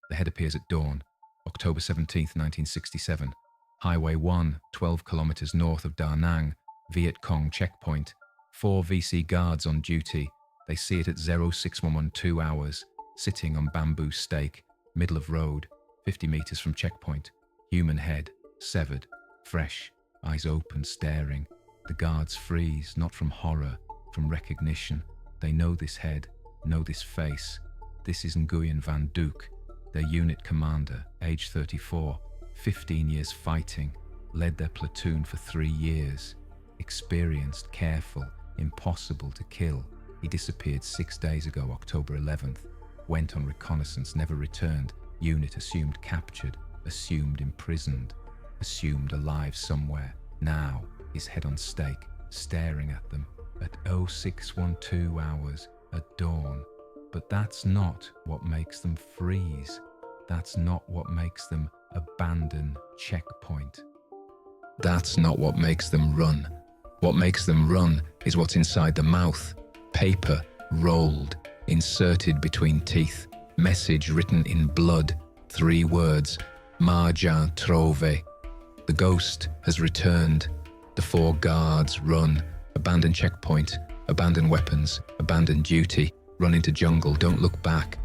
The head appears at dawn, October 17th, 1967. Highway 1, 12 kilometers north of Da Nang, Viet Cong checkpoint. 4 VC guards on duty. They see it at 06112 hours, sitting on bamboo stake, middle of road, 50 meters from checkpoint. Human head, severed, fresh, eyes open, staring. The guards freeze, not from horror, from recognition. They know this head, know this face. This is Nguyen Van Duc, their unit commander, age 34, 15 years fighting, led their platoon for 3 years. Experienced, careful, impossible to kill. He disappeared 6 days ago, October 11th. Went on reconnaissance, never returned. Unit assumed captured, assumed imprisoned, assumed alive somewhere. Now, his head on stake, staring at them at 0612 hours at dawn. But that's not what makes them freeze. That's not what makes them abandon checkpoint. That's not what makes them run. What makes them run is what's inside the mouth. Paper, rolled, inserted between teeth. Message written in blood. 3 words, Marja Trove. The ghost has returned. The 4 guards run. Abandon checkpoint, abandon weapons, abandon duty, run into jungle, don't look back.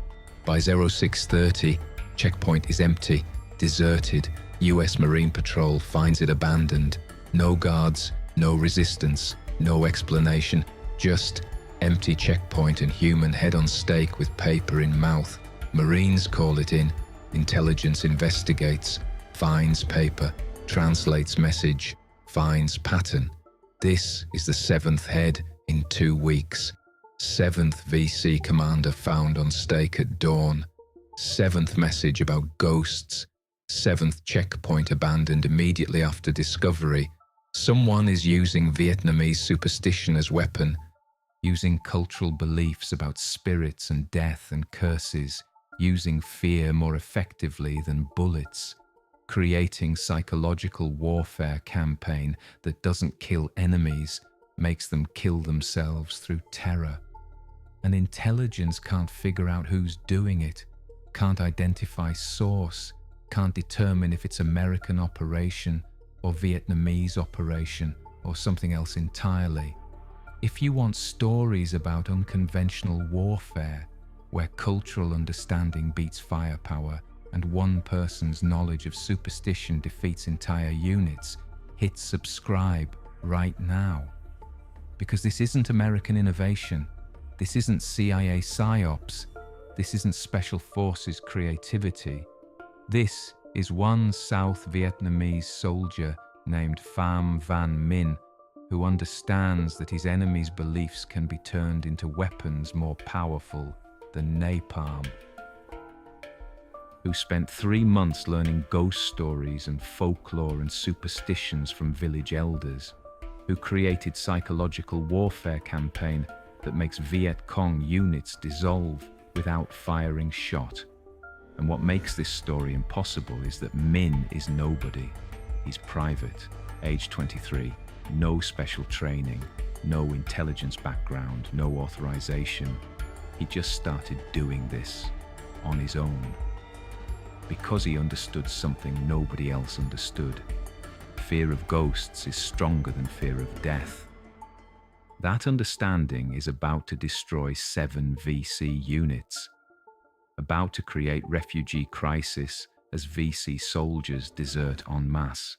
By 0630, checkpoint is empty, deserted. US Marine Patrol finds it abandoned. No guards, no resistance, no explanation, just empty checkpoint and human head on stake with paper in mouth. Marines call it in. Intelligence investigates, finds paper, translates message, finds pattern. This is the 7th head in 2 weeks. 7th VC commander found on stake at dawn. 7th message about ghosts. 7th checkpoint abandoned immediately after discovery. Someone is using Vietnamese superstition as weapon, using cultural beliefs about spirits and death and curses, using fear more effectively than bullets, creating psychological warfare campaign that doesn't kill enemies, makes them kill themselves through terror. And intelligence can't figure out who's doing it, can't identify source, can't determine if it's American operation or Vietnamese operation or something else entirely. If you want stories about unconventional warfare, where cultural understanding beats firepower and one person's knowledge of superstition defeats entire units, hit subscribe right now. Because this isn't American innovation, this isn't CIA psyops, this isn't Special Forces creativity. This is one South Vietnamese soldier named Pham Van Minh, who understands that his enemy's beliefs can be turned into weapons more powerful than napalm, who spent 3 months learning ghost stories and folklore and superstitions from village elders, who created psychological warfare campaign that makes Viet Cong units dissolve without firing shot. And what makes this story impossible is that Min is nobody. He's private, age 23, no special training, no intelligence background, no authorization. He just started doing this on his own because he understood something nobody else understood. Fear of ghosts is stronger than fear of death. That understanding is about to destroy 7 VC units, about to create refugee crisis as VC soldiers desert en masse,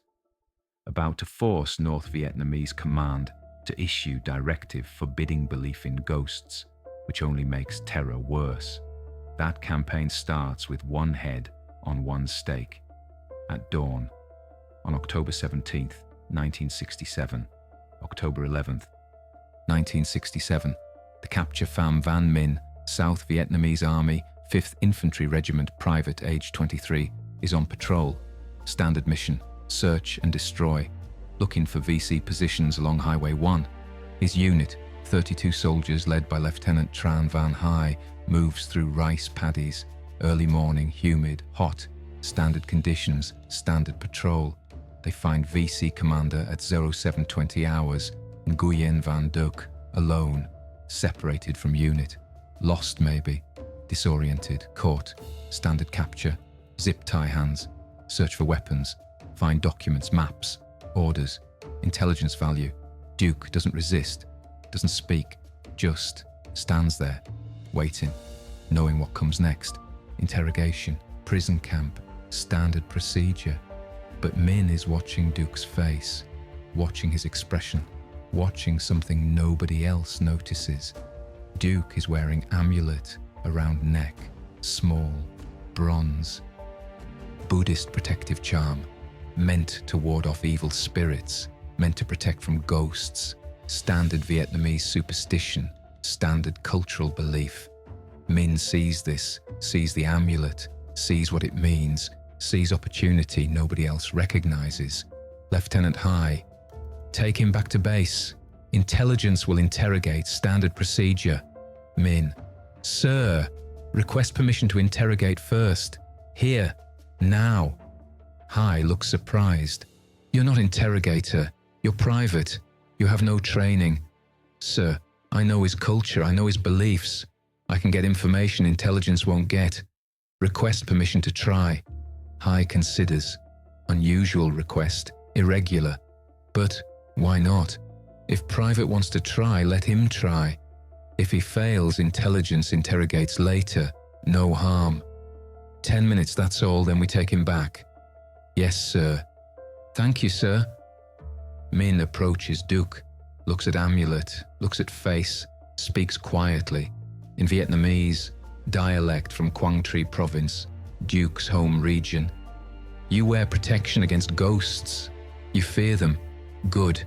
about to force North Vietnamese command to issue directive forbidding belief in ghosts, which only makes terror worse. That campaign starts with 1 head on 1 stake at dawn on October 17th, 1967, October 11th, 1967. The capture Pham Van Minh, South Vietnamese Army, 5th Infantry Regiment, private, age 23, is on patrol. Standard mission, search and destroy, looking for VC positions along Highway 1. His unit, 32 soldiers led by Lieutenant Tran Van Hai, moves through rice paddies. Early morning, humid, hot, standard conditions, standard patrol. They find VC commander at 0720 hours, Nguyen Van Duc, alone, separated from unit. Lost maybe, disoriented, caught, standard capture, zip tie hands, search for weapons, find documents, maps, orders, intelligence value. Duke doesn't resist, doesn't speak, just stands there, waiting, knowing what comes next. Interrogation, prison camp, standard procedure. But Min is watching Duke's face, watching his expression, watching something nobody else notices. Duke is wearing amulet around neck, small, bronze. Buddhist protective charm, meant to ward off evil spirits, meant to protect from ghosts. Standard Vietnamese superstition, standard cultural belief. Min sees this, sees the amulet, sees what it means, sees opportunity nobody else recognizes. Lieutenant High, take him back to base. Intelligence will interrogate, standard procedure. Min, sir, request permission to interrogate first. Here, now. High looks surprised. You're not interrogator, you're private. You have no training. Sir, I know his culture, I know his beliefs. I can get information intelligence won't get. Request permission to try. High considers. Unusual request, irregular. But why not? If private wants to try, let him try. If he fails, intelligence interrogates later. No harm. 10 minutes, that's all, then we take him back. Yes, sir. Thank you, sir. Min approaches Duke, looks at amulet, looks at face, speaks quietly. In Vietnamese, dialect from Quang Tri province, Duke's home region. You wear protection against ghosts. You fear them. Good.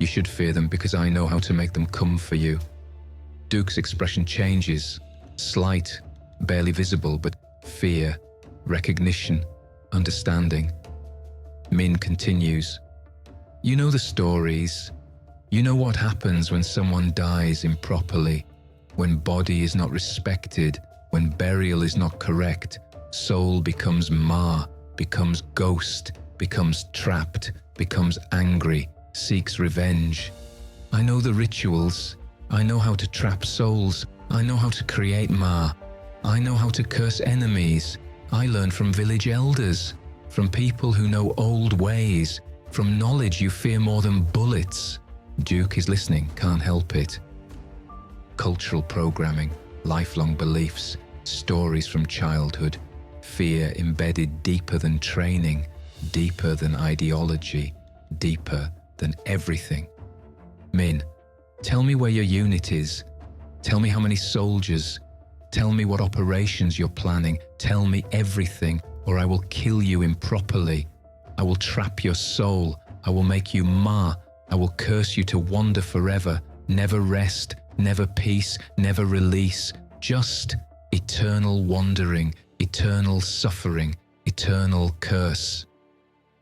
You should fear them because I know how to make them come for you. Duke's expression changes, slight, barely visible, but fear, recognition, understanding. Min continues. You know the stories. You know what happens when someone dies improperly, when body is not respected, when burial is not correct, soul becomes ma, becomes ghost, becomes trapped, becomes angry, seeks revenge. I know the rituals. I know how to trap souls. I know how to create ma. I know how to curse enemies. I learned from village elders, from people who know old ways, from knowledge you fear more than bullets. Duke is listening, can't help it. Cultural programming, lifelong beliefs, stories from childhood, fear embedded deeper than training, deeper than ideology, deeper than everything. Min, tell me where your unit is. Tell me how many soldiers. Tell me what operations you're planning. Tell me everything, or I will kill you improperly. I will trap your soul. I will make you ma. I will curse you to wander forever, never rest, never peace, never release. Just eternal wandering, eternal suffering, eternal curse.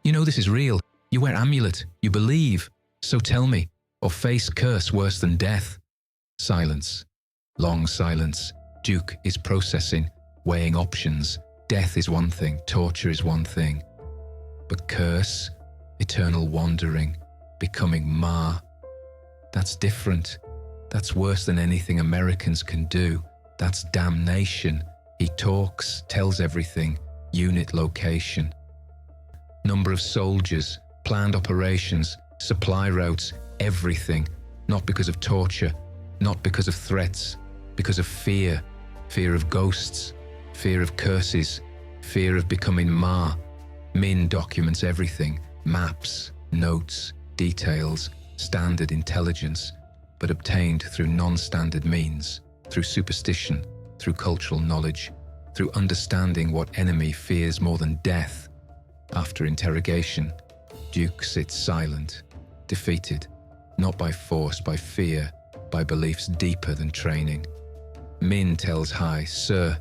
You know this is real. You wear amulet. You believe. So tell me, or face curse worse than death. Silence. Long silence. Duke is processing, weighing options. Death is one thing, torture is one thing. But curse, eternal wandering, becoming ma, that's different. That's worse than anything Americans can do. That's damnation. He talks, tells everything, unit location. Number of soldiers, planned operations, supply routes, everything. Not because of torture, not because of threats, because of fear. Fear of ghosts, fear of curses, fear of becoming ma. Min documents everything, maps, notes, details, standard intelligence, but obtained through non-standard means, through superstition, through cultural knowledge, through understanding what enemy fears more than death. After interrogation, Duke sits silent, defeated, not by force, by fear, by beliefs deeper than training. Min tells High, sir,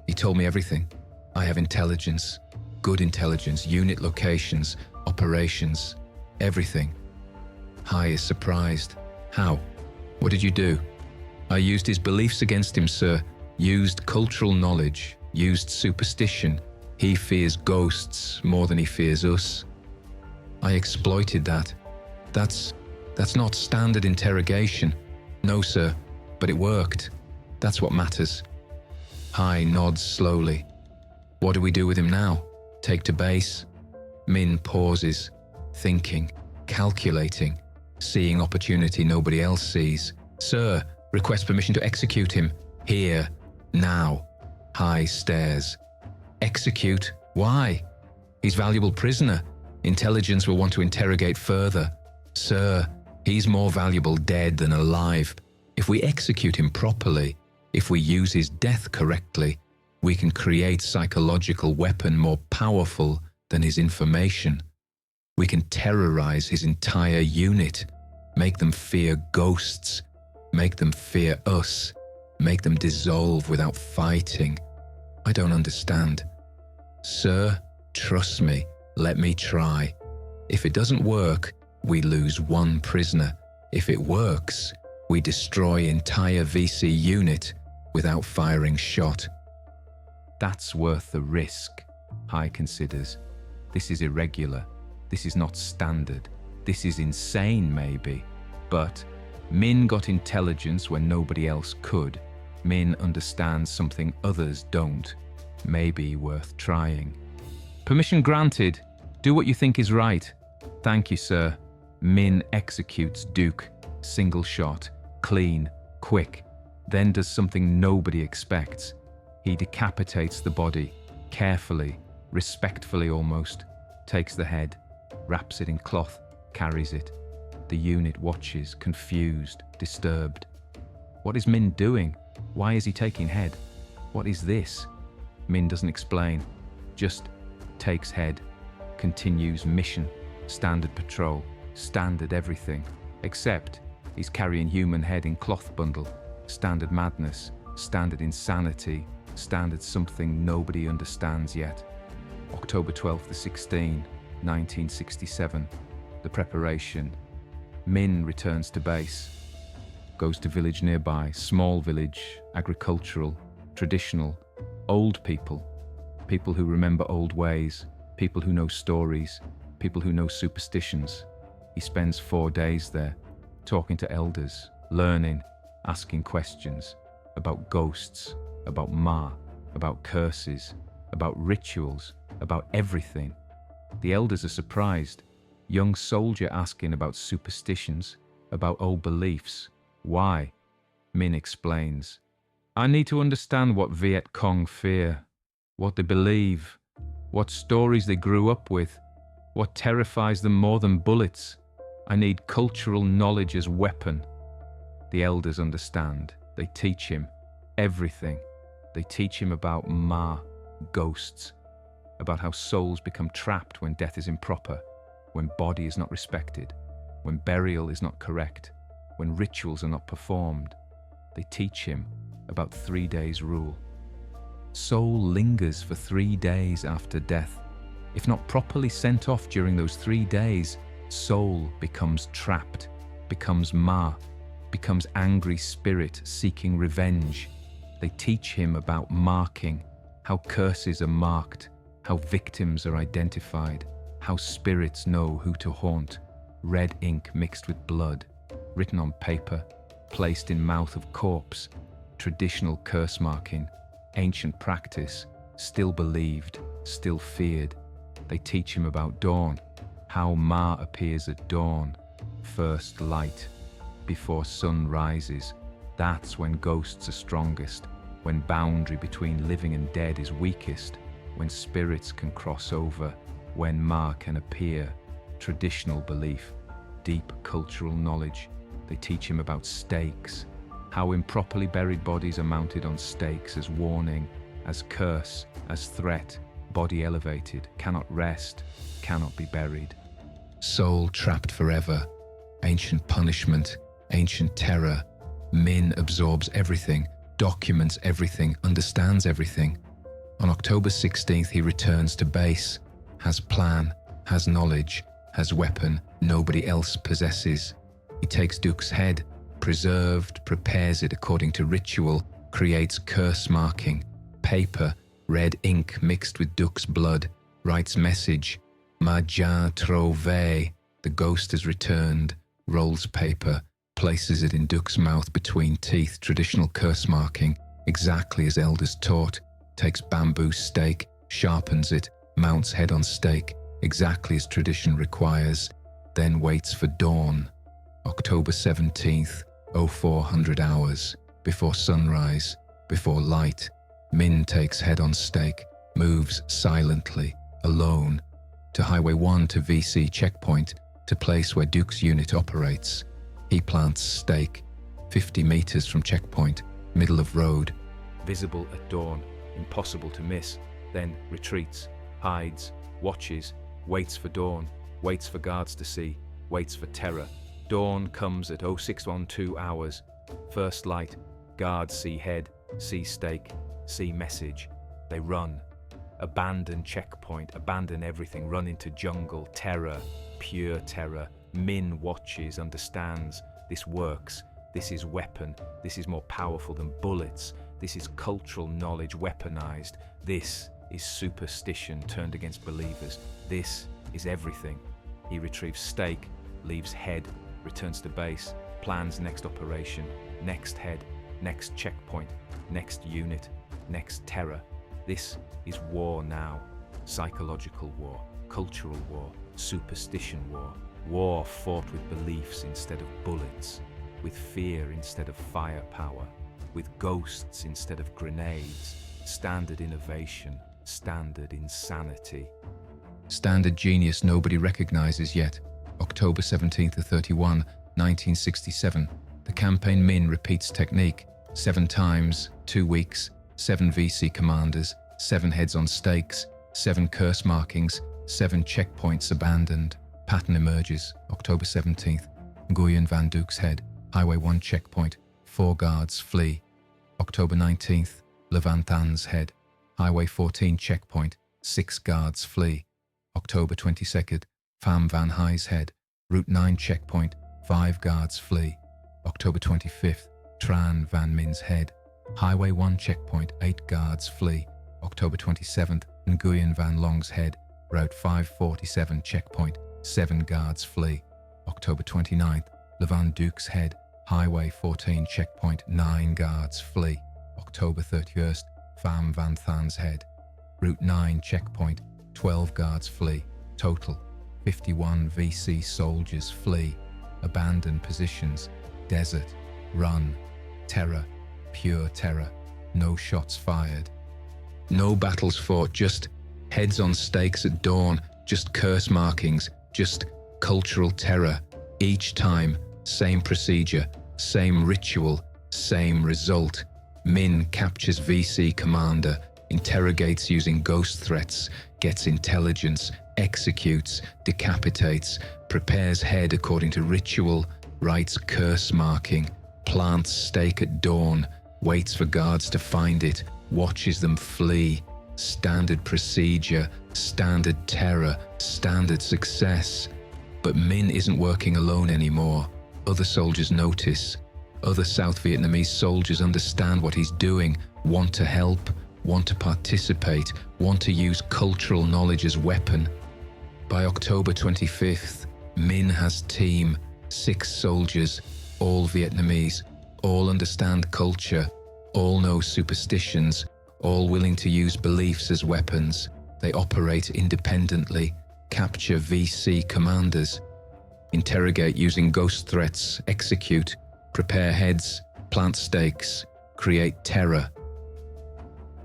he told me everything. I have intelligence, good intelligence, unit locations, operations, everything. High is surprised. How? What did you do? I used his beliefs against him, sir. Used cultural knowledge, used superstition. He fears ghosts more than he fears us. I exploited that. That's not standard interrogation. No, sir, but it worked. That's what matters. Hai nods slowly. What do we do with him now? Take to base? Min pauses, thinking, calculating, seeing opportunity nobody else sees. Sir, request permission to execute him. Here, now. Hai stares. Execute? Why? He's valuable prisoner. Intelligence will want to interrogate further. Sir, he's more valuable dead than alive. If we execute him properly, if we use his death correctly, we can create psychological weapon more powerful than his information. We can terrorize his entire unit, make them fear ghosts, make them fear us, make them dissolve without fighting. I don't understand. Sir, trust me, let me try. If it doesn't work, we lose one prisoner. If it works, we destroy entire VC unit without firing shot. That's worth the risk, Hai considers. This is irregular. This is not standard. This is insane, maybe. But Min got intelligence when nobody else could. Min understands something others don't. Maybe worth trying. Permission granted. Do what you think is right. Thank you, sir. Min executes Duke. Single shot. Clean. Quick. Then does something nobody expects. He decapitates the body. Carefully. Respectfully almost. Takes the head. Wraps it in cloth. Carries it. The unit watches, confused, disturbed. What is Min doing? Why is he taking head? What is this? Min doesn't explain. Just takes head. Continues mission. Standard patrol. Standard everything. Except he's carrying human head in cloth bundle. Standard madness. Standard insanity. Standard something nobody understands yet. October 12th to 16, 1967. The preparation. Min returns to base. Goes to village nearby. Small village. Agricultural. Traditional. Old people. People who remember old ways. People who know stories. People who know superstitions. He spends 4 days there, talking to elders, learning, asking questions about ghosts, about Ma, about curses, about rituals, about everything. The elders are surprised. Young soldier asking about superstitions, about old beliefs. Why? Min explains. I need to understand what Viet Cong fear, what they believe, what stories they grew up with, what terrifies them more than bullets. I need cultural knowledge as weapon. The elders understand. They teach him everything. They teach him about Ma, ghosts, about how souls become trapped when death is improper, when body is not respected, when burial is not correct, when rituals are not performed. They teach him about 3 days rule. Soul lingers for 3 days after death. If not properly sent off during those 3 days, soul becomes trapped, becomes Ma, becomes angry spirit seeking revenge. They teach him about marking, how curses are marked, how victims are identified, how spirits know who to haunt. Red ink mixed with blood, written on paper, placed in mouth of corpse. Traditional curse marking, ancient practice, still believed, still feared. They teach him about dawn, how Ma appears at dawn, first light, before sun rises. That's when ghosts are strongest, when boundary between living and dead is weakest, when spirits can cross over, when Ma can appear. Traditional belief, deep cultural knowledge. They teach him about stakes, how improperly buried bodies are mounted on stakes as warning, as curse, as threat. Body elevated, cannot rest, cannot be buried. Soul trapped forever. Ancient punishment, ancient terror. Min absorbs everything, documents everything, understands everything. On October 16th, he returns to base, has plan, has knowledge, has weapon nobody else possesses. He takes Duke's head, preserved, prepares it according to ritual, creates curse marking, paper, red ink mixed with Duke's blood, writes message, Ma ja trouvé, the ghost has returned, rolls paper, places it in Duke's mouth between teeth, traditional curse marking, exactly as elders taught, takes bamboo stake, sharpens it, mounts head on stake, exactly as tradition requires, then waits for dawn. October 17th, 0400 hours, before sunrise, before light, Min takes head on stake, moves silently, alone, to Highway 1 to VC checkpoint, to place where Duke's unit operates. He plants stake, 50 meters from checkpoint, middle of road. Visible at dawn, impossible to miss, then retreats, hides, watches, waits for dawn, waits for guards to see, waits for terror. Dawn comes at 0612 hours. First light, guards see head, see stake, see message. They run. Abandon checkpoint, abandon everything, run into jungle, terror, pure terror. Min watches, understands, this works, this is weapon, this is more powerful than bullets, this is cultural knowledge weaponized, this is superstition turned against believers, this is everything. He retrieves stake, leaves head, returns to base, plans next operation, next head, next checkpoint, next unit, next terror. This is war now. Psychological war, cultural war, superstition war. War fought with beliefs instead of bullets, with fear instead of firepower, with ghosts instead of grenades. Standard innovation, standard insanity. Standard genius nobody recognizes yet. October 17th to 31, 1967. The campaign Min repeats technique. 7 times, 2 weeks, 7 VC commanders, 7 heads on stakes, 7 curse markings, 7 checkpoints abandoned. Pattern emerges. October 17th. Nguyen Van Duke's head. Highway 1 checkpoint. 4 guards flee. October 19th. Le Van Than's head. Highway 14 checkpoint. 6 guards flee. October 22nd. Pham Van Huy's head. Route 9 checkpoint. 5 guards flee. October 25th. Tran Van Min's head. Highway 1 checkpoint. 8 guards flee. October 27th. Nguyen Van Long's head. Route 547 checkpoint. 7 guards flee. October 29th. Le Van Duke's head. Highway 14 checkpoint. 9 guards flee. October 31st. Pham Van Than's head. Route 9 checkpoint. 12 guards flee. Total 51 VC soldiers flee. Abandon positions. Desert. Run. Terror. Pure terror. No shots fired. No battles fought, just heads on stakes at dawn, just curse markings, just cultural terror. Each time, same procedure, same ritual, same result. Min captures VC commander, interrogates using ghost threats, gets intelligence, executes, decapitates, prepares head according to ritual, writes curse marking, plants stake at dawn, waits for guards to find it, watches them flee. Standard procedure, standard terror, standard success. But Min isn't working alone anymore. Other soldiers notice. Other South Vietnamese soldiers understand what he's doing, want to help, want to participate, want to use cultural knowledge as weapon. By October 25th, Min has team, 6 soldiers, all Vietnamese, all understand culture, all know superstitions, all willing to use beliefs as weapons. They operate independently, capture VC commanders, interrogate using ghost threats, execute, prepare heads, plant stakes, create terror.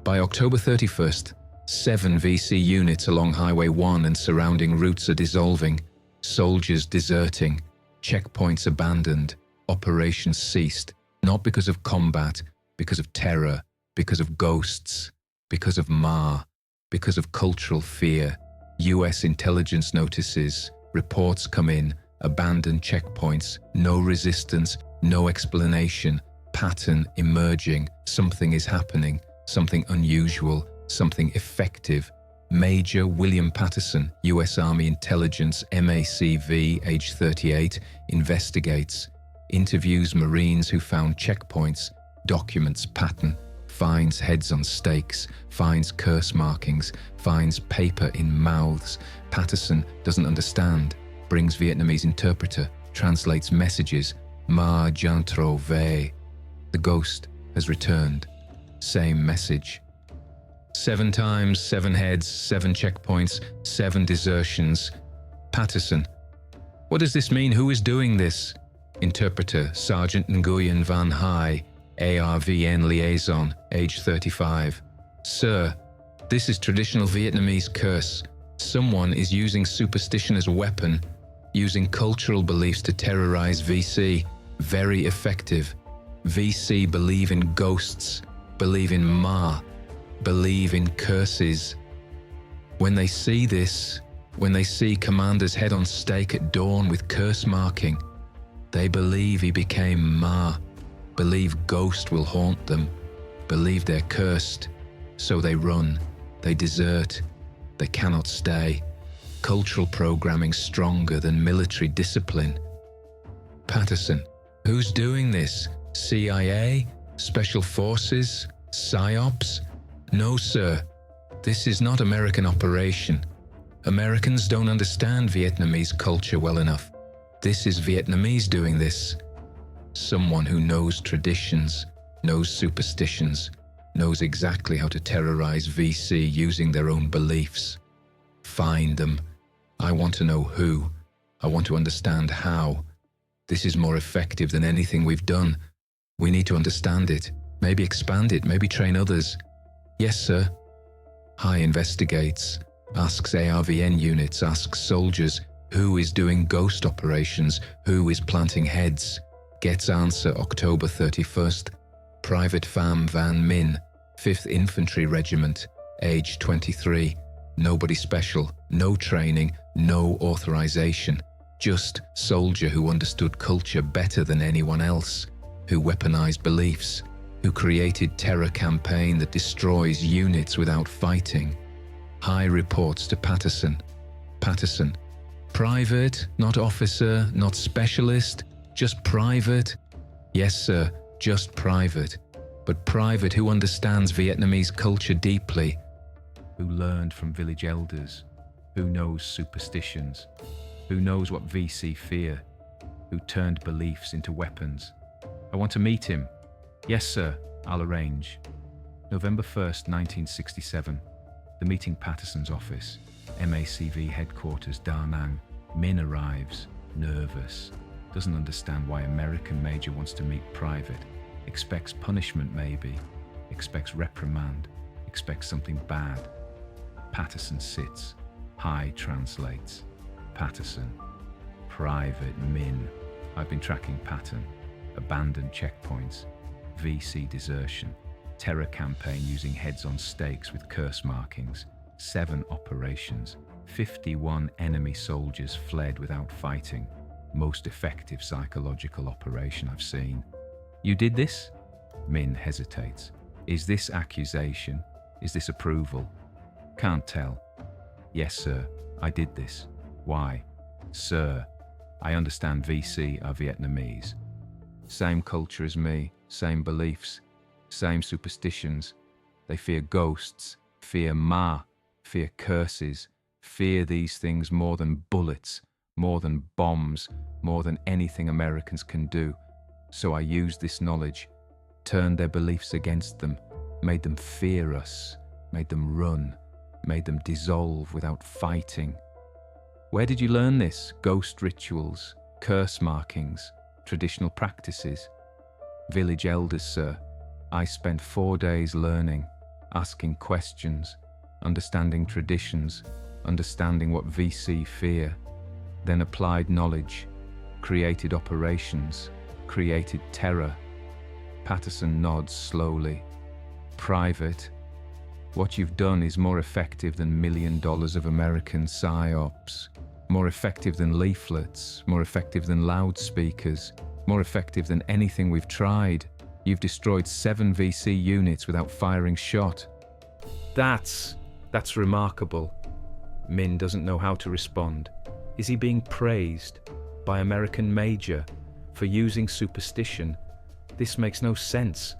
By October 31st, 7 VC units along Highway 1 and surrounding routes are dissolving, soldiers deserting, checkpoints abandoned, operations ceased, not because of combat, because of terror, because of ghosts, because of Ma, because of cultural fear. US intelligence notices, reports come in, abandoned checkpoints, no resistance, no explanation, pattern emerging, something is happening, something unusual, something effective. Major William Patterson, US Army Intelligence, MACV, age 38, investigates, interviews Marines who found checkpoints, documents pattern, finds heads on stakes, finds curse markings, finds paper in mouths. Patterson doesn't understand, brings Vietnamese interpreter, translates messages. Ma Jantro Ve. The ghost has returned. same message. 7 times, 7 heads, 7 checkpoints, 7 desertions. Patterson. What does this mean? Who is doing this? Interpreter, Sergeant Nguyen Van Hai, ARVN liaison, age 35. Sir, this is traditional Vietnamese curse. Someone is using superstition as a weapon, using cultural beliefs to terrorize VC. Very effective. VC believe in ghosts, believe in Ma, believe in curses. When they see this, when they see Commander's head on stake at dawn with curse marking, they believe he became Ma, believe ghost will haunt them, believe they're cursed. So they run, they desert, they cannot stay. Cultural programming stronger than military discipline. Patterson. Who's doing this? CIA? Special Forces? PSYOPs? No, sir. This is not American operation. Americans don't understand Vietnamese culture well enough. This is Vietnamese doing this. Someone who knows traditions, knows superstitions, knows exactly how to terrorize VC using their own beliefs. Find them. I want to know who. I want to understand how. This is more effective than anything we've done. We need to understand it, maybe expand it, maybe train others. Yes, sir. High investigates, asks ARVN units, asks soldiers, who is doing ghost operations, who is planting heads. Gets answer October 31st. Private Pham Van Min, 5th Infantry Regiment, age 23. Nobody special, no training, no authorization. Just soldier who understood culture better than anyone else, who weaponized beliefs, who created terror campaign that destroys units without fighting. High reports to Patterson. Patterson. Private, not officer, not specialist, just private? Yes, sir, just private. But private who understands Vietnamese culture deeply, who learned from village elders, who knows superstitions, who knows what VC fear, who turned beliefs into weapons. I want to meet him. Yes, sir, I'll arrange. November 1st, 1967. The meeting Patterson's office, MACV headquarters, Da Nang. Min arrives, nervous, doesn't understand why American major wants to meet private, expects punishment maybe, expects reprimand, expects something bad. Patterson sits, High translates. Patterson. Private Min. I've been tracking pattern. Abandoned checkpoints. VC desertion. Terror campaign using heads on stakes with curse markings. 7 operations. 51 enemy soldiers fled without fighting. Most effective psychological operation I've seen. You did this? Min hesitates. Is this accusation? Is this approval? Can't tell. Yes, sir, I did this. Why? Sir, I understand VC are Vietnamese. Same culture as me, same beliefs, same superstitions. They fear ghosts, fear Ma, fear curses, fear these things more than bullets, more than bombs, more than anything Americans can do. So I used this knowledge, turned their beliefs against them, made them fear us, made them run, made them dissolve without fighting. Where did you learn this? Ghost rituals, curse markings, traditional practices. Village elders, sir. I spent 4 days learning, asking questions, understanding traditions, understanding what VC fear, then applied knowledge, created operations, created terror. Patterson nods slowly. Private. What you've done is more effective than $1 million of American PSYOPs, more effective than leaflets, more effective than loudspeakers, more effective than anything we've tried. You've destroyed 7 VC units without firing shot. That's remarkable. Min doesn't know how to respond. Is he being praised by American major for using superstition? This makes no sense.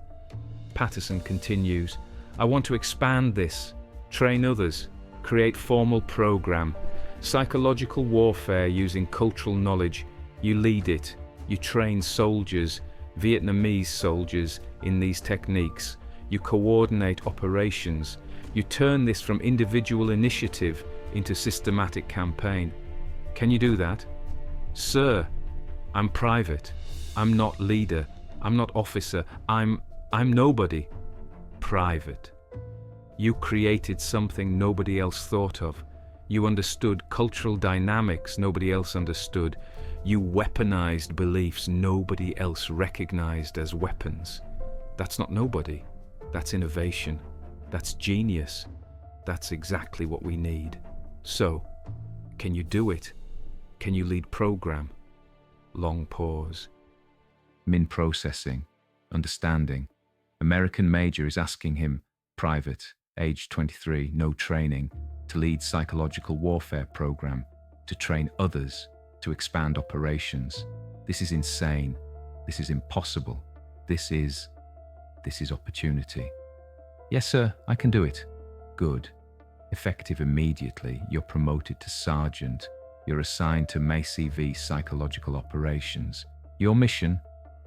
Patterson continues. I want to expand this, train others, create formal program, psychological warfare using cultural knowledge. You lead it. You train soldiers, Vietnamese soldiers, in these techniques. You coordinate operations. You turn this from individual initiative into systematic campaign. Can you do that? Sir, I'm private. I'm not leader. I'm not officer. I'm nobody. Private. You created something nobody else thought of. You understood cultural dynamics nobody else understood. You weaponized beliefs nobody else recognized as weapons. That's not nobody. That's innovation. That's genius. That's exactly what we need. So, can you do it? Can you lead program? Long pause. Min processing, understanding. American major is asking him, private, age 23, no training, to lead psychological warfare program, to train others, to expand operations. This is insane. This is impossible. This is opportunity. Yes, sir, I can do it. Good. Effective immediately, you're promoted to sergeant. You're assigned to MACV psychological operations. Your mission?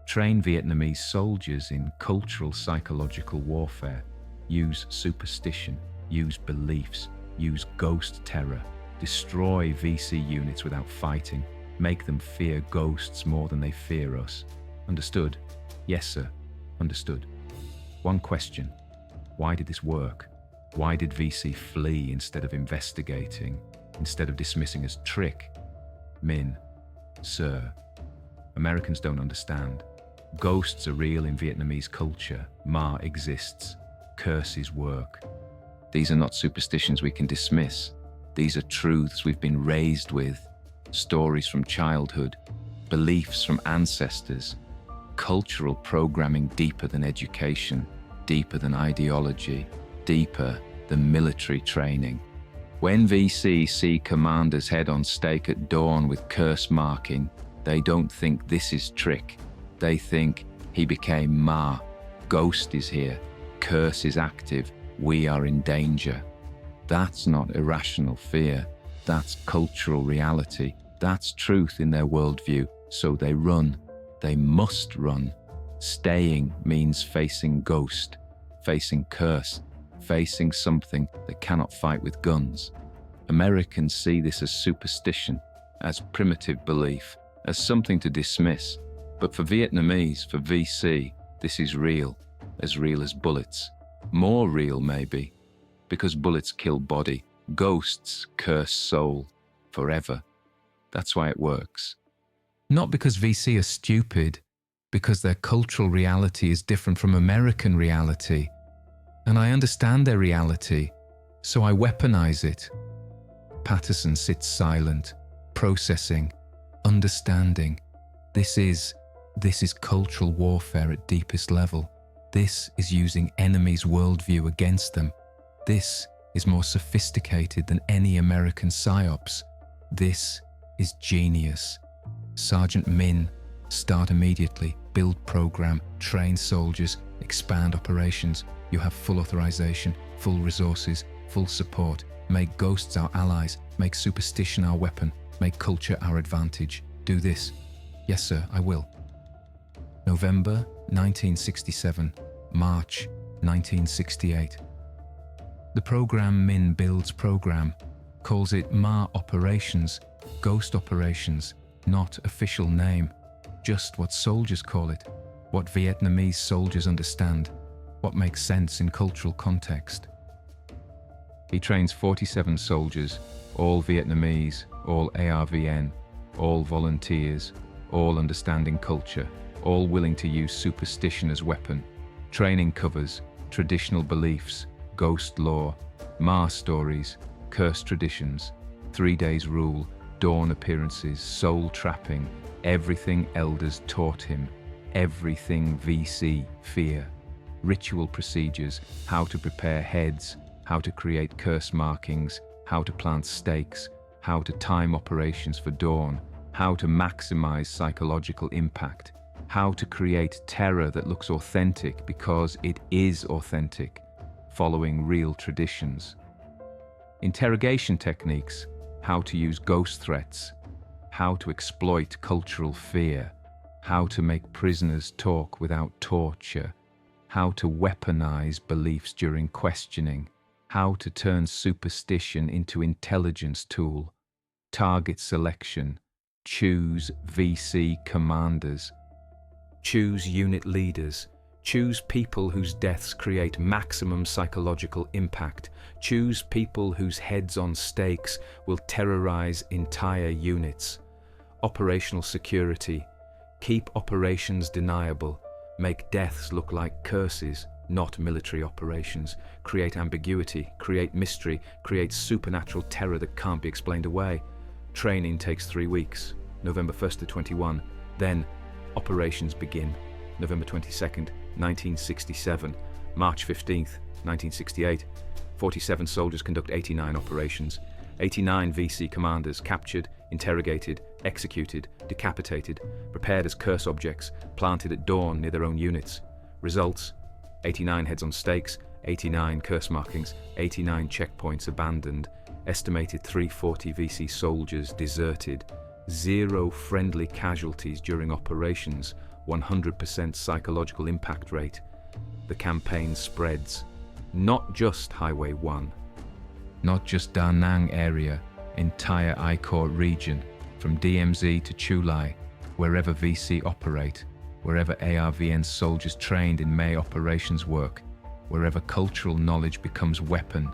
Train Vietnamese soldiers in cultural psychological warfare. Use superstition, use beliefs, use ghost terror. Destroy VC units without fighting. Make them fear ghosts more than they fear us. Understood? Yes, sir. Understood. One question. Why did this work? Why did VC flee instead of investigating, instead of dismissing as trick? Min, sir, Americans don't understand. Ghosts are real in Vietnamese culture. Ma exists. Curses work. These are not superstitions we can dismiss. These are truths we've been raised with. Stories from childhood, beliefs from ancestors, cultural programming deeper than education, deeper than ideology, deeper than military training. When VC see commanders head on stake at dawn with curse marking, they don't think this is trick. They think he became Ma. Ghost is here. Curse is active. We are in danger. That's not irrational fear. That's cultural reality. That's truth in their worldview. So they run. They must run. Staying means facing ghost, facing curse, facing something that cannot fight with guns. Americans see this as superstition, as primitive belief, as something to dismiss. But for Vietnamese, for VC, this is real as bullets. More real, maybe, because bullets kill body, ghosts curse soul, forever. That's why it works. Not because VC are stupid, because their cultural reality is different from American reality. And I understand their reality, so I weaponize it. Patterson sits silent, processing, understanding. This is cultural warfare at deepest level. This is using enemy's worldview against them. This is more sophisticated than any American psyops. This is genius. Sergeant Min, start immediately, build program, train soldiers, expand operations. You have full authorization, full resources, full support. Make ghosts our allies, make superstition our weapon, make culture our advantage. Do this. Yes, sir, I will. November 1967, March 1968. The program Min builds program calls it Ma Operations, Ghost Operations, not official name, just what soldiers call it, what Vietnamese soldiers understand, what makes sense in cultural context. He trains 47 soldiers, all Vietnamese, all ARVN, all volunteers, all understanding culture, all willing to use superstition as weapon. Training covers traditional beliefs, ghost lore, Ma stories, cursed traditions, 3 days rule, dawn appearances, soul trapping, everything elders taught him, everything VC fear, ritual procedures, how to prepare heads, how to create curse markings, how to plant stakes, how to time operations for dawn, how to maximize psychological impact, how to create terror that looks authentic because it is authentic, following real traditions. Interrogation techniques, how to use ghost threats, how to exploit cultural fear, how to make prisoners talk without torture, how to weaponize beliefs during questioning, how to turn superstition into intelligence tool, target selection, choose VC commanders, choose unit leaders, choose people whose deaths create maximum psychological impact, choose people whose heads on stakes will terrorize entire units. Operational security, keep operations deniable, make deaths look like curses, not military operations, create ambiguity, create mystery, create supernatural terror that can't be explained away. Training takes 3 weeks, November 1st to 21. Then, operations begin, November 22nd, 1967, March 15th, 1968. 47 soldiers conduct 89 operations. 89 VC commanders captured, interrogated, executed, decapitated, prepared as curse objects, planted at dawn near their own units. Results: 89 heads on stakes, 89 curse markings, 89 checkpoints abandoned, estimated 340 VC soldiers deserted, 0 friendly casualties during operations, 100% psychological impact rate. The campaign spreads. Not just Highway 1. Not just Da Nang area, entire I Corps region, from DMZ to Chu Lai, wherever VC operate, wherever ARVN soldiers trained in May operations work, wherever cultural knowledge becomes weapon,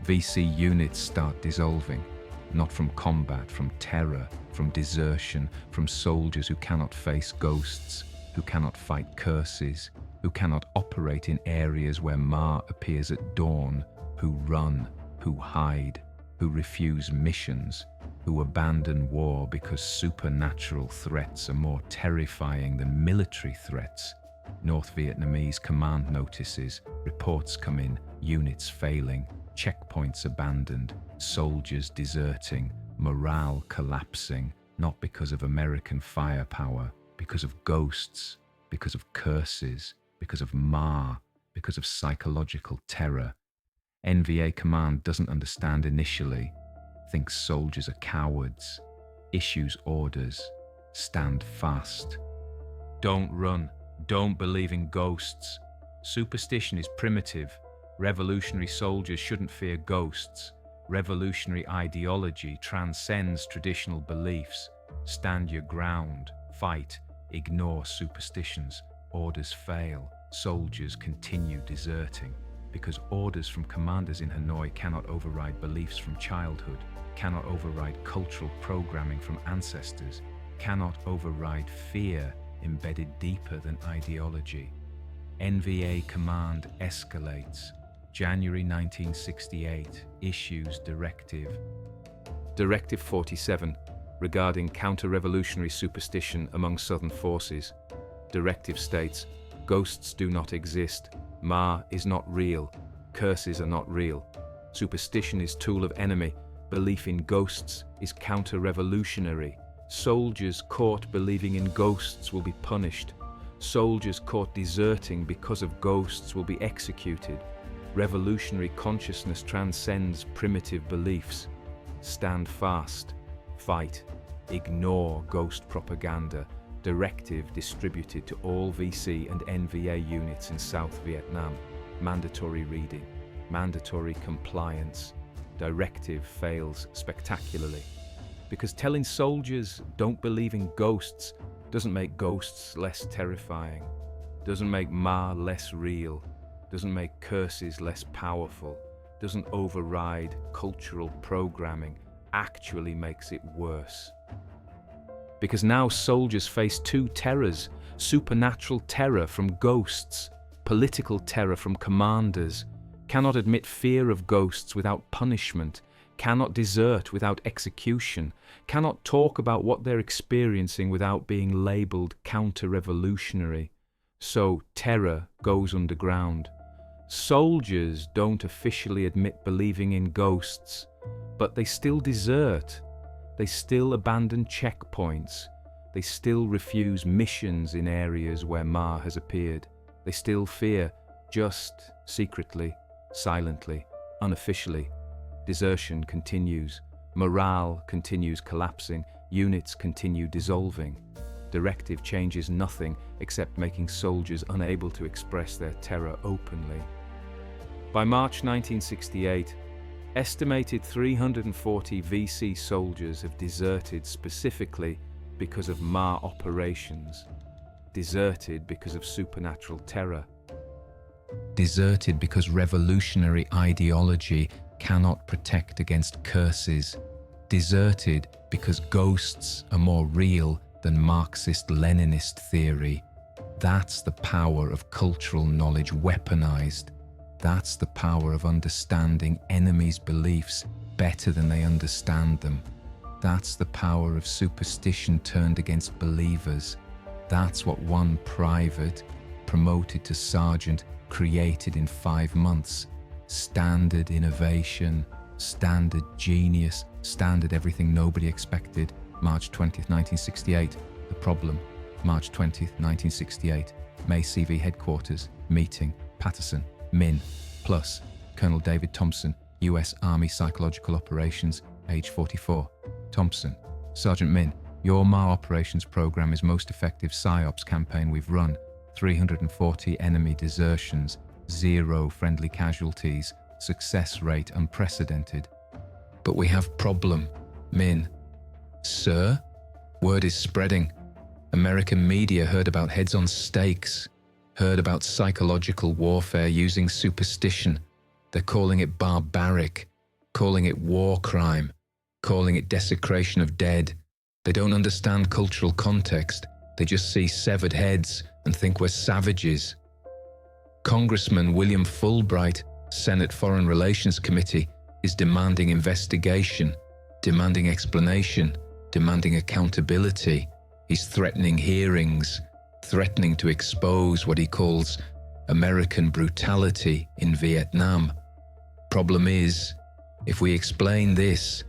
VC units start dissolving, not from combat, from terror, from desertion, from soldiers who cannot face ghosts, who cannot fight curses, who cannot operate in areas where Ma appears at dawn, who run, who hide, who refuse missions, who abandon war because supernatural threats are more terrifying than military threats. North Vietnamese command notices, reports come in, units failing, checkpoints abandoned, soldiers deserting, morale collapsing, not because of American firepower, because of ghosts, because of curses, because of Ma, because of psychological terror. NVA command doesn't understand initially, thinks soldiers are cowards, issues orders, stand fast. Don't run, don't believe in ghosts. Superstition is primitive. Revolutionary soldiers shouldn't fear ghosts. Revolutionary ideology transcends traditional beliefs. Stand your ground, fight, ignore superstitions. Orders fail, soldiers continue deserting. Because orders from commanders in Hanoi cannot override beliefs from childhood, cannot override cultural programming from ancestors, cannot override fear embedded deeper than ideology. NVA command escalates. January 1968 issues Directive. Directive 47, regarding counter-revolutionary superstition among Southern forces. Directive states, ghosts do not exist. Ma is not real. Curses are not real. Superstition is tool of enemy. Belief in ghosts is counter-revolutionary. Soldiers caught believing in ghosts will be punished. Soldiers caught deserting because of ghosts will be executed. Revolutionary consciousness transcends primitive beliefs. Stand fast. Fight. Ignore ghost propaganda. Directive distributed to all VC and NVA units in South Vietnam. Mandatory reading. Mandatory compliance. Directive fails spectacularly. Because telling soldiers don't believe in ghosts doesn't make ghosts less terrifying, doesn't make Ma less real, doesn't make curses less powerful, doesn't override cultural programming, actually makes it worse. Because now soldiers face 2 terrors: supernatural terror from ghosts, political terror from commanders, cannot admit fear of ghosts without punishment, cannot desert without execution, cannot talk about what they're experiencing without being labelled counter-revolutionary. So terror goes underground. Soldiers don't officially admit believing in ghosts, but they still desert. They still abandon checkpoints. They still refuse missions in areas where Ma has appeared. They still fear, just secretly, silently, unofficially. Desertion continues. Morale continues collapsing. Units continue dissolving. directive changes nothing except making soldiers unable to express their terror openly. By March 1968, estimated 340 VC soldiers have deserted specifically because of Ma operations, deserted because of supernatural terror. Deserted because revolutionary ideology cannot protect against curses. Deserted because ghosts are more real than Marxist-Leninist theory. That's the power of cultural knowledge weaponized. That's the power of understanding enemies' beliefs better than they understand them. That's the power of superstition turned against believers. That's what one private, promoted to sergeant, created in 5 months. Standard innovation, standard genius, standard everything nobody expected. March 20th, 1968. The problem. March 20th, 1968. May CV headquarters. Meeting. Patterson. Min. Plus. Colonel David Thompson. U.S. Army Psychological Operations. Age 44. Thompson. Sergeant Min. Your Ma operations program is most effective PSYOPs campaign we've run. 340 enemy desertions. 0 friendly casualties. Success rate unprecedented. But we have problem. Min. Sir? Word is spreading. American media heard about heads on stakes. Heard about psychological warfare using superstition. They're calling it barbaric. Calling it war crime. Calling it desecration of dead. They don't understand cultural context. They just see severed heads and think we're savages. Congressman William Fulbright, Senate Foreign Relations Committee, is demanding investigation, demanding explanation, demanding accountability. He's threatening hearings, threatening to expose what he calls American brutality in Vietnam. Problem is, if we explain this,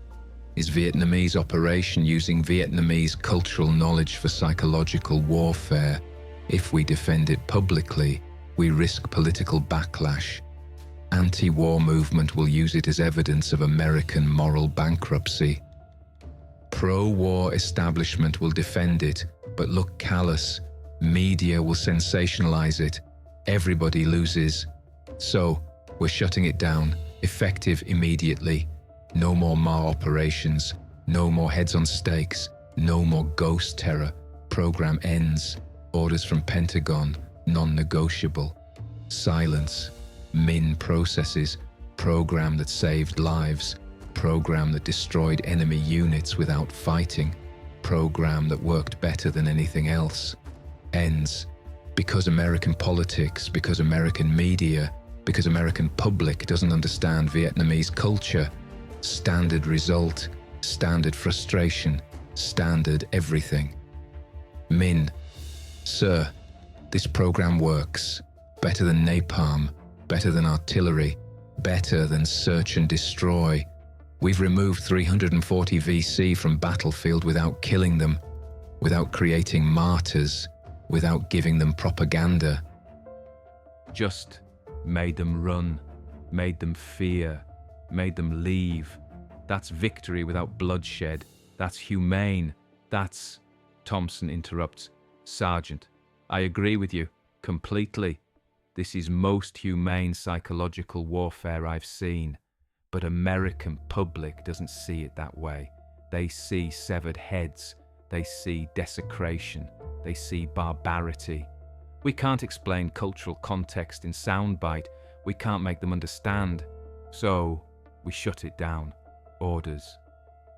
is Vietnamese operation using Vietnamese cultural knowledge for psychological warfare. If we defend it publicly, we risk political backlash. Anti-war movement will use it as evidence of American moral bankruptcy. Pro-war establishment will defend it, but look callous. Media will sensationalize it. Everybody loses. So, we're shutting it down, effective immediately. No more Ma operations, no more heads on stakes, no more ghost terror. Program ends. Orders from Pentagon, non-negotiable. Silence. Min processes. Program that saved lives. Program that destroyed enemy units without fighting. Program that worked better than anything else. Ends. Because American politics, because American media, because American public doesn't understand Vietnamese culture. Standard result, standard frustration, standard everything. Min. Sir, this program works. Better than napalm, better than artillery, better than search and destroy. We've removed 340 VC from battlefield without killing them, without creating martyrs, without giving them propaganda. Just made them run, made them fear, made them leave. That's victory without bloodshed. That's humane. That's... Thompson interrupts. Sergeant, I agree with you completely. This is most humane psychological warfare I've seen. But American public doesn't see it that way. They see severed heads. They see desecration. They see barbarity. We can't explain cultural context in soundbite. We can't make them understand. So, we shut it down. Orders.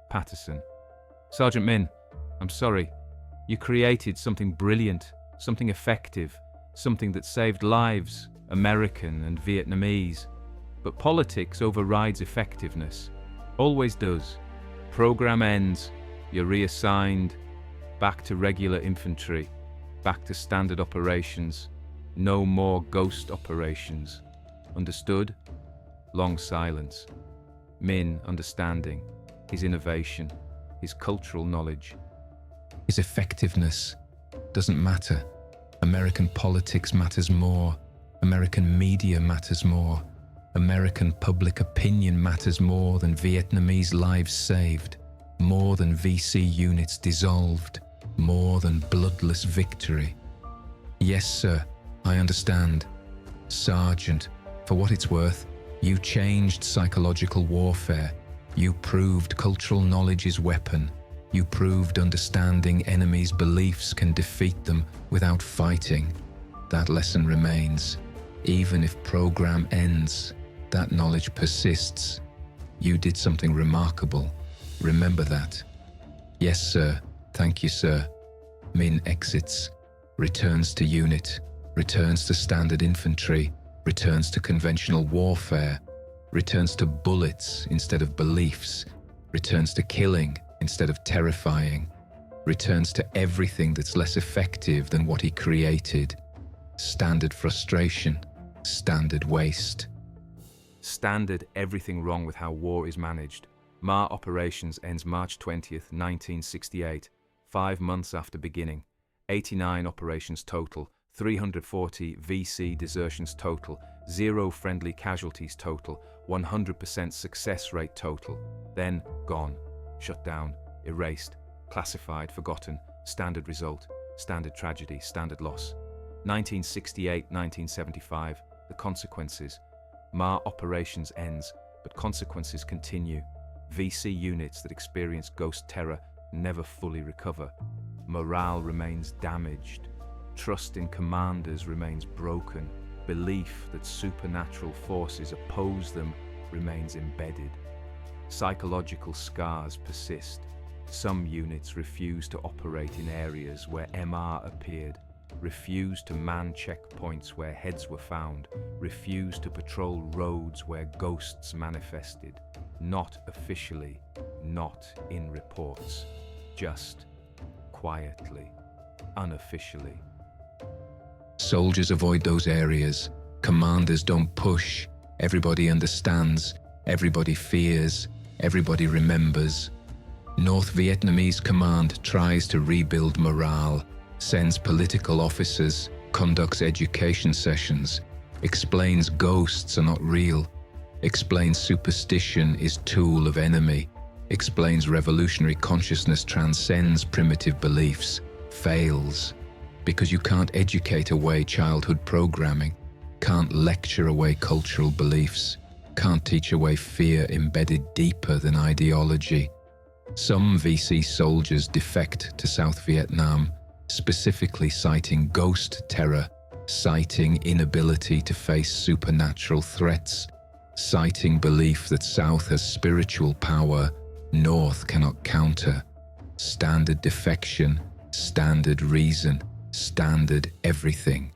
Patterson. Sergeant Min, I'm sorry. You created something brilliant, something effective, something that saved lives, American and Vietnamese. But politics overrides effectiveness. Always does. Program ends. You're reassigned. Back to regular infantry. Back to standard operations. No more ghost operations. Understood? Long silence. Min understanding. His innovation. His cultural knowledge. His effectiveness doesn't matter. American politics matters more. American media matters more. American public opinion matters more than Vietnamese lives saved, more than VC units dissolved, more than bloodless victory. Yes, sir, I understand. Sergeant, for what it's worth, you changed psychological warfare. You proved cultural knowledge's weapon. You proved understanding enemies' beliefs can defeat them without fighting. That lesson remains. Even if program ends, that knowledge persists. You did something remarkable. Remember that. Yes, sir. Thank you, sir. Min exits, returns to unit, returns to standard infantry, returns to conventional warfare, returns to bullets instead of beliefs, returns to killing instead of terrifying, returns to everything that's less effective than what he created. Standard frustration, standard waste. Standard everything wrong with how war is managed. Ma operations ends March 20th, 1968, 5 months after beginning. 89 operations total, 340 VC desertions total, 0 friendly casualties total, 100% success rate total. Then gone, shut down, erased, classified, forgotten, standard result, standard tragedy, standard loss. 1968-1975, the consequences. Ma operations ends, but consequences continue. VC units that experience ghost terror never fully recover. Morale remains damaged. Trust in commanders remains broken. Belief that supernatural forces oppose them remains embedded. Psychological scars persist. Some units refuse to operate in areas where MR appeared, refused to man checkpoints where heads were found, refused to patrol roads where ghosts manifested. Not officially, not in reports, just quietly, unofficially. Soldiers avoid those areas. Commanders don't push. Everybody understands. Everybody fears. Everybody remembers. North Vietnamese command tries to rebuild morale, sends political officers, conducts education sessions, explains ghosts are not real, explains superstition is tool of enemy, explains revolutionary consciousness transcends primitive beliefs, fails. Because you can't educate away childhood programming, can't lecture away cultural beliefs, can't teach away fear embedded deeper than ideology. Some VC soldiers defect to South Vietnam, specifically citing ghost terror, citing inability to face supernatural threats, citing belief that South has spiritual power North cannot counter. Standard defection, standard reason, standard everything.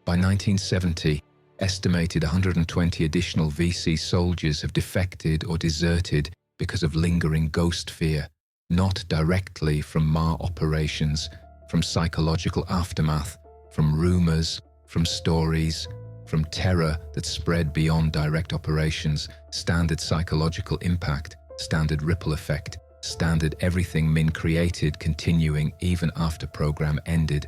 By 1970, estimated 120 additional VC soldiers have defected or deserted because of lingering ghost fear, not directly from Ma operations, from psychological aftermath, from rumors, from stories, from terror that spread beyond direct operations, standard psychological impact, standard ripple effect, standard everything Min created continuing even after program ended.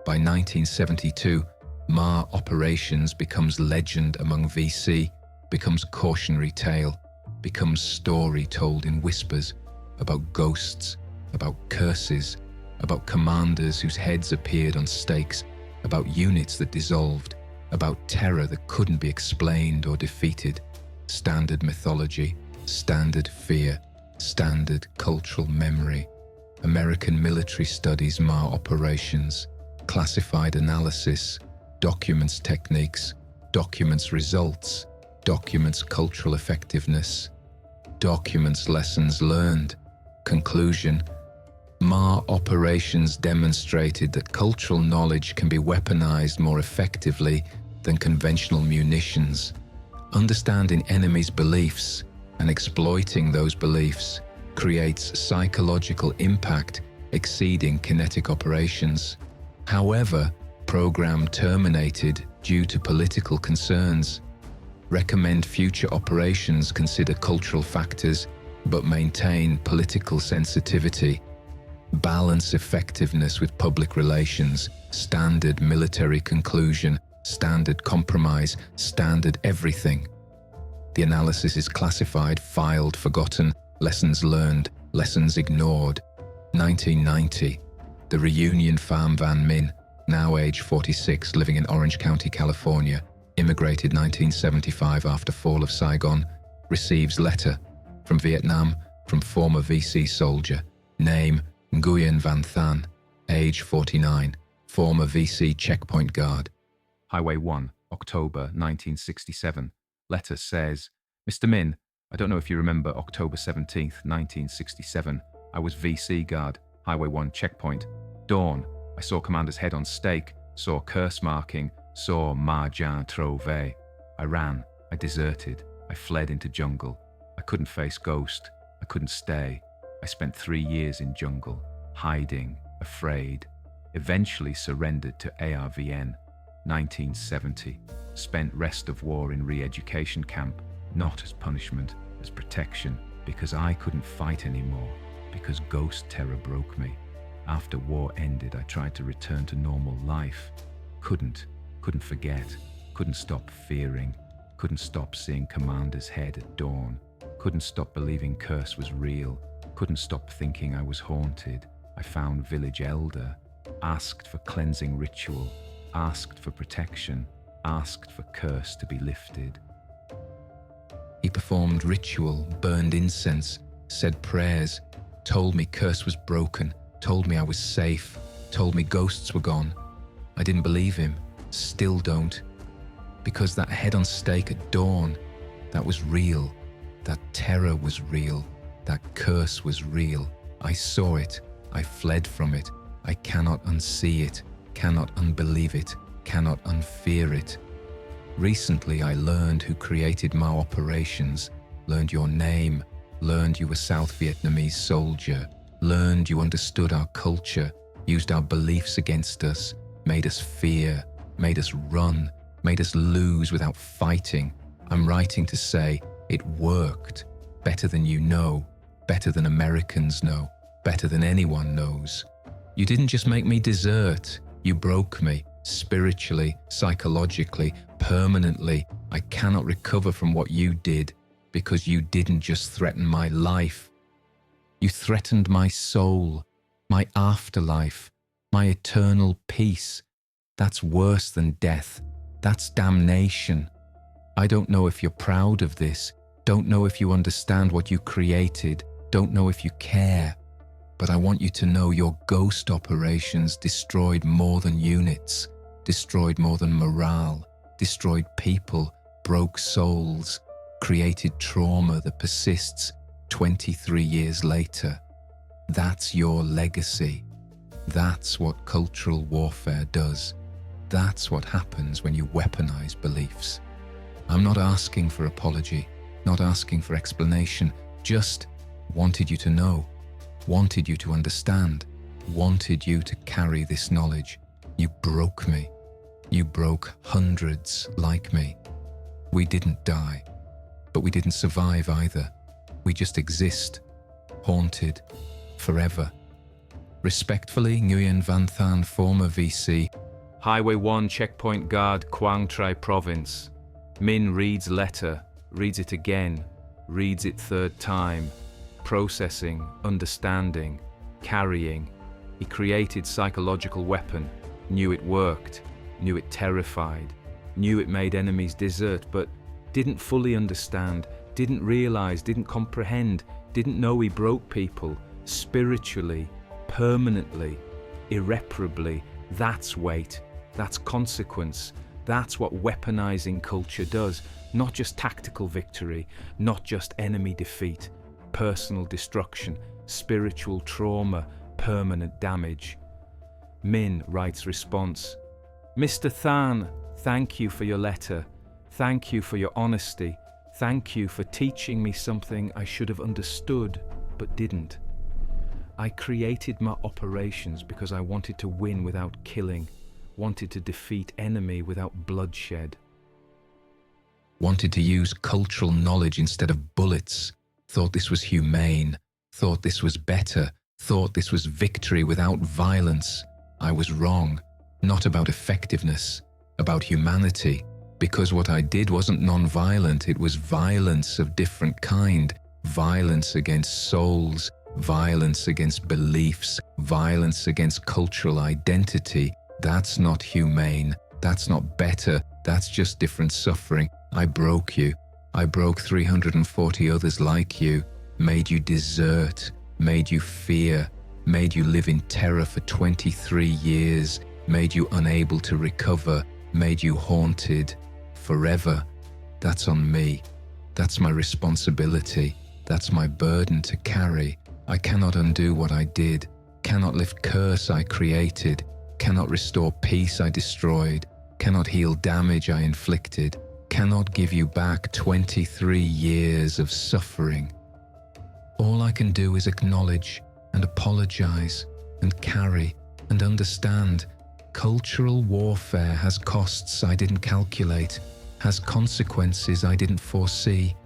By 1972, Ma operations becomes legend among VC, becomes cautionary tale, becomes story told in whispers about ghosts, about curses, about commanders whose heads appeared on stakes, about units that dissolved, about terror that couldn't be explained or defeated. Standard mythology, standard fear, standard cultural memory. American military studies Ma operations, classified analysis, documents techniques, documents results, documents cultural effectiveness, documents lessons learned. Conclusion: Ma operations demonstrated that cultural knowledge can be weaponized more effectively than conventional munitions. Understanding enemies' beliefs and exploiting those beliefs creates psychological impact exceeding kinetic operations. However, program terminated due to political concerns. Recommend future operations consider cultural factors but maintain political sensitivity. Balance effectiveness with public relations, standard military conclusion, standard compromise, standard everything. The analysis is classified, filed, forgotten, lessons learned, lessons ignored. 1990. The reunion farm Van Min, now age 46, living in Orange County, California, immigrated 1975 after fall of Saigon, receives letter from Vietnam from former VC soldier, name Nguyen Van Than, age 49, former VC checkpoint guard. Highway 1, October 1967. Letter says, Mr. Min, I don't know if you remember October 17th, 1967. I was VC guard, Highway 1 checkpoint. Dawn, I saw commander's head on stake, saw curse marking, saw Marjan Trove. I ran, I deserted, I fled into jungle. I couldn't face ghost, I couldn't stay. I spent 3 years in jungle, hiding, afraid. Eventually surrendered to ARVN, 1970. Spent rest of war in re-education camp, not as punishment, as protection, because I couldn't fight anymore, because ghost terror broke me. After war ended, I tried to return to normal life. Couldn't forget, couldn't stop fearing, couldn't stop seeing commander's head at dawn, couldn't stop believing curse was real, couldn't stop thinking I was haunted. I found village elder, asked for cleansing ritual, asked for protection, asked for curse to be lifted. He performed ritual, burned incense, said prayers, told me curse was broken, told me I was safe, told me ghosts were gone. I didn't believe him, still don't. Because that head on stake at dawn, that was real. That terror was real. That curse was real. I saw it. I fled from it. I cannot unsee it, cannot unbelieve it, cannot unfear it. Recently I learned who created my operations, learned your name, learned you were South Vietnamese soldier, learned you understood our culture, used our beliefs against us, made us fear, made us run, made us lose without fighting. I'm writing to say it worked, better than you know, better than Americans know, better than anyone knows. You didn't just make me desert, you broke me, spiritually, psychologically, permanently. I cannot recover from what you did, because you didn't just threaten my life. You threatened my soul, my afterlife, my eternal peace. That's worse than death. That's damnation. I don't know if you're proud of this, don't know if you understand what you created, don't know if you care. But I want you to know your ghost operations destroyed more than units, destroyed more than morale, destroyed people, broke souls, created trauma that persists 23 years later. That's your legacy. That's what cultural warfare does. That's what happens when you weaponize beliefs. I'm not asking for apology, not asking for explanation, just wanted you to know. Wanted you to understand, wanted you to carry this knowledge. You broke me. You broke hundreds like me. We didn't die, but we didn't survive either. We just exist, haunted, forever. Respectfully, Nguyen Van Than, former VC. Highway 1 checkpoint guard, Quang Tri Province. Min reads letter, reads it again, reads it third time. Processing, understanding, carrying. He created psychological weapon, knew it worked, knew it terrified, knew it made enemies desert, but didn't fully understand, didn't realize, didn't comprehend, didn't know he broke people, spiritually, permanently, irreparably. That's weight, that's consequence, that's what weaponizing culture does, not just tactical victory, not just enemy defeat. Personal destruction, spiritual trauma, permanent damage. Min writes response. Mr. Than, thank you for your letter. Thank you for your honesty. Thank you for teaching me something I should have understood, but didn't. I created my operations because I wanted to win without killing, wanted to defeat enemy without bloodshed. Wanted to use cultural knowledge instead of bullets. Thought this was humane, thought this was better, thought this was victory without violence. I was wrong, not about effectiveness, about humanity, because what I did wasn't non-violent, it was violence of different kind, violence against souls, violence against beliefs, violence against cultural identity. That's not humane. That's not better. That's just different suffering. I broke you. I broke 340 others like you, made you desert, made you fear, made you live in terror for 23 years, made you unable to recover, made you haunted forever. That's on me. That's my responsibility. That's my burden to carry. I cannot undo what I did, cannot lift curse I created, cannot restore peace I destroyed, cannot heal damage I inflicted, cannot give you back 23 years of suffering. All I can do is acknowledge and apologize and carry and understand. Cultural warfare has costs I didn't calculate, has consequences I didn't foresee,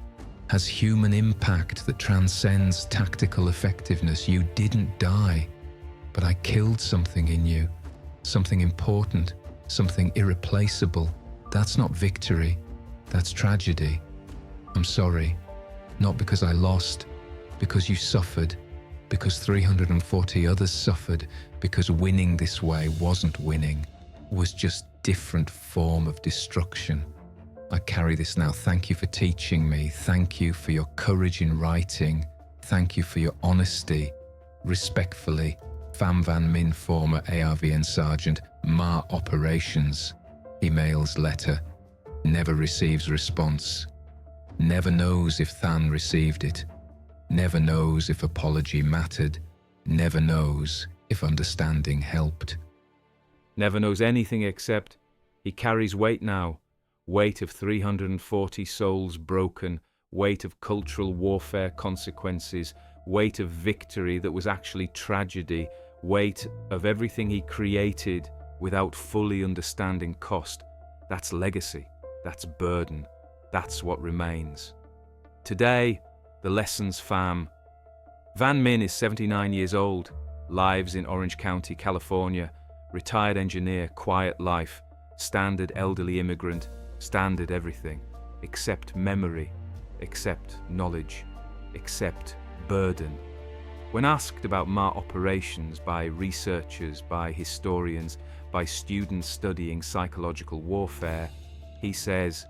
has human impact that transcends tactical effectiveness. You didn't die, but I killed something in you, something important, something irreplaceable. That's not victory, that's tragedy. I'm sorry, not because I lost, because you suffered, because 340 others suffered, because winning this way wasn't winning, was just different form of destruction. I carry this now. Thank you for teaching me. Thank you for your courage in writing. Thank you for your honesty. Respectfully, Pham Van Min, former ARVN Sergeant, Ma Operations. Emails letter. Never receives response. Never knows if Than received it. Never knows if apology mattered. Never knows if understanding helped. Never knows anything except he carries weight now. Weight of 340 souls broken, weight of cultural warfare consequences, weight of victory that was actually tragedy, weight of everything he created without fully understanding cost. That's legacy, that's burden, that's what remains. Today, the lessons Pham. Van Min is 79 years old, lives in Orange County, California, retired engineer, quiet life, standard elderly immigrant, standard everything, except memory, except knowledge, except burden. When asked about Ma Operations by researchers, by historians, by students studying psychological warfare, he says,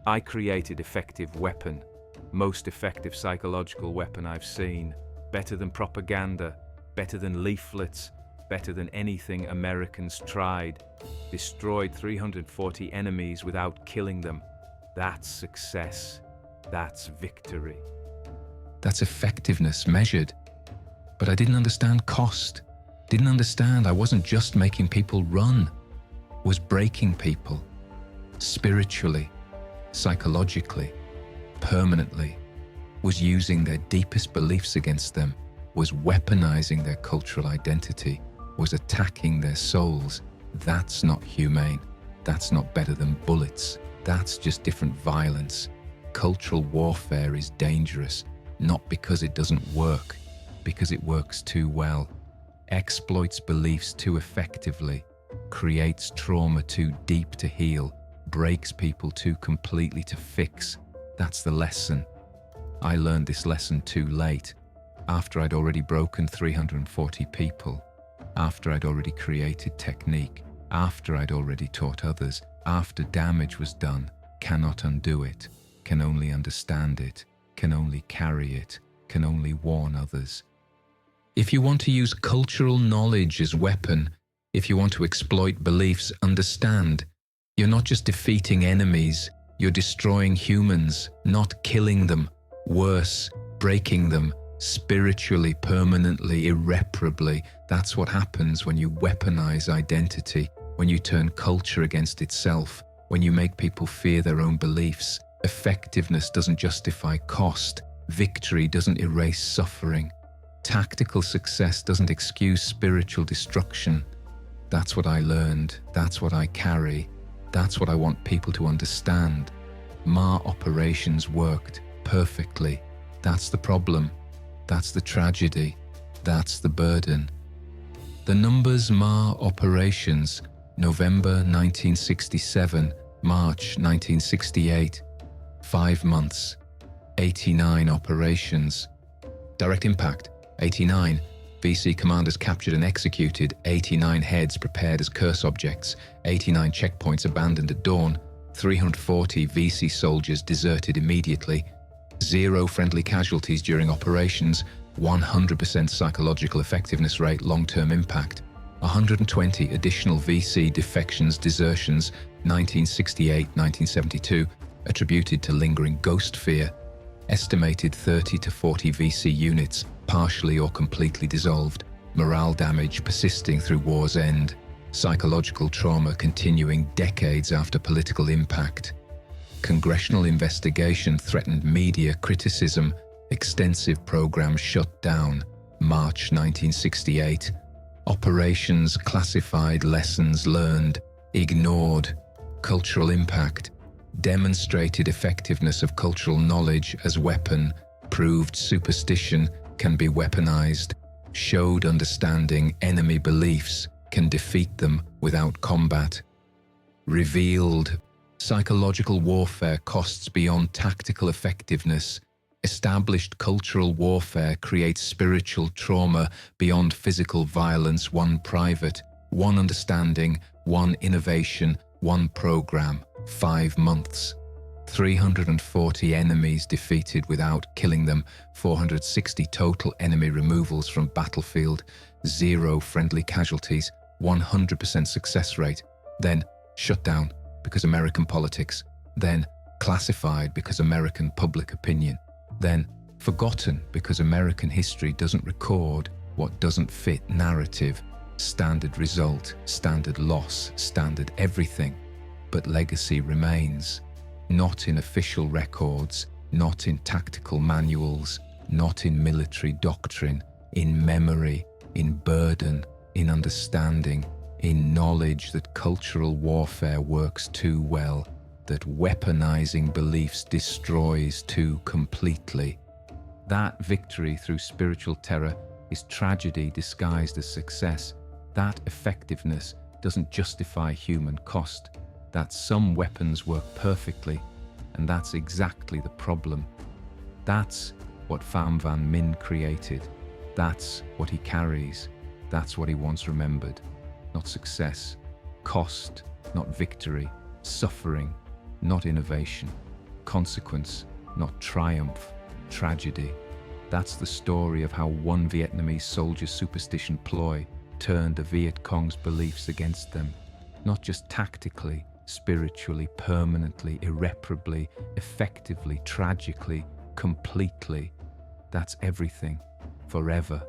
I created effective weapon, most effective psychological weapon I've seen, better than propaganda, better than leaflets, better than anything Americans tried, destroyed 340 enemies without killing them. That's success. That's victory. That's effectiveness measured. But I didn't understand cost. Didn't understand I wasn't just making people run, was breaking people. Spiritually, psychologically, permanently, was using their deepest beliefs against them, was weaponizing their cultural identity, was attacking their souls. That's not humane. That's not better than bullets. That's just different violence. Cultural warfare is dangerous, not because it doesn't work, because it works too well, exploits beliefs too effectively, creates trauma too deep to heal, breaks people too completely to fix. That's the lesson. I learned this lesson too late, after I'd already broken 340 people, after I'd already created technique, after I'd already taught others, after damage was done. Cannot undo it, can only understand it, can only carry it, can only warn others. If you want to use cultural knowledge as weapon, if you want to exploit beliefs, understand, you're not just defeating enemies, you're destroying humans, not killing them, worse, breaking them, spiritually, permanently, irreparably. That's what happens when you weaponize identity, when you turn culture against itself, when you make people fear their own beliefs. Effectiveness doesn't justify cost. Victory doesn't erase suffering. Tactical success doesn't excuse spiritual destruction. That's what I learned. That's what I carry. That's what I want people to understand. Ma Operations worked perfectly. That's the problem. That's the tragedy. That's the burden. The numbers Ma Operations, November 1967, March 1968, 5 months, 89 operations. Direct impact, 89. VC commanders captured and executed 89 heads prepared as curse objects, 89 checkpoints abandoned at dawn, 340 VC soldiers deserted immediately, 0 friendly casualties during operations, 100% psychological effectiveness rate, long-term impact, 120 additional VC defections, desertions, 1968-1972, attributed to lingering ghost fear, estimated 30 to 40 VC units, partially or completely dissolved, morale damage persisting through war's end, psychological trauma continuing decades after political impact. Congressional investigation threatened media criticism, extensive programs shut down, March 1968. Operations classified, lessons learned, ignored, cultural impact, demonstrated effectiveness of cultural knowledge as weapon, proved superstition can be weaponized, showed understanding enemy beliefs can defeat them without combat, revealed psychological warfare costs beyond tactical effectiveness, established cultural warfare creates spiritual trauma beyond physical violence, one private, one understanding, one innovation, one program, 5 months. 340 enemies defeated without killing them, 460 total enemy removals from battlefield, 0 friendly casualties, 100% success rate, then shut down because American politics, then classified because American public opinion, then forgotten because American history doesn't record what doesn't fit narrative, standard result, standard loss, standard everything, but legacy remains. Not in official records, not in tactical manuals, not in military doctrine, in memory, in burden, in understanding, in knowledge that cultural warfare works too well, that weaponizing beliefs destroys too completely. That victory through spiritual terror is tragedy disguised as success. That effectiveness doesn't justify human cost. That some weapons work perfectly, and that's exactly the problem. That's what Pham Van Min created. That's what he carries. That's what he wants remembered. Not success, cost, not victory, suffering, not innovation, consequence, not triumph, tragedy. That's the story of how one Vietnamese soldier's superstition ploy turned the Viet Cong's beliefs against them, not just tactically, spiritually, permanently, irreparably, effectively, tragically, completely. That's everything, forever.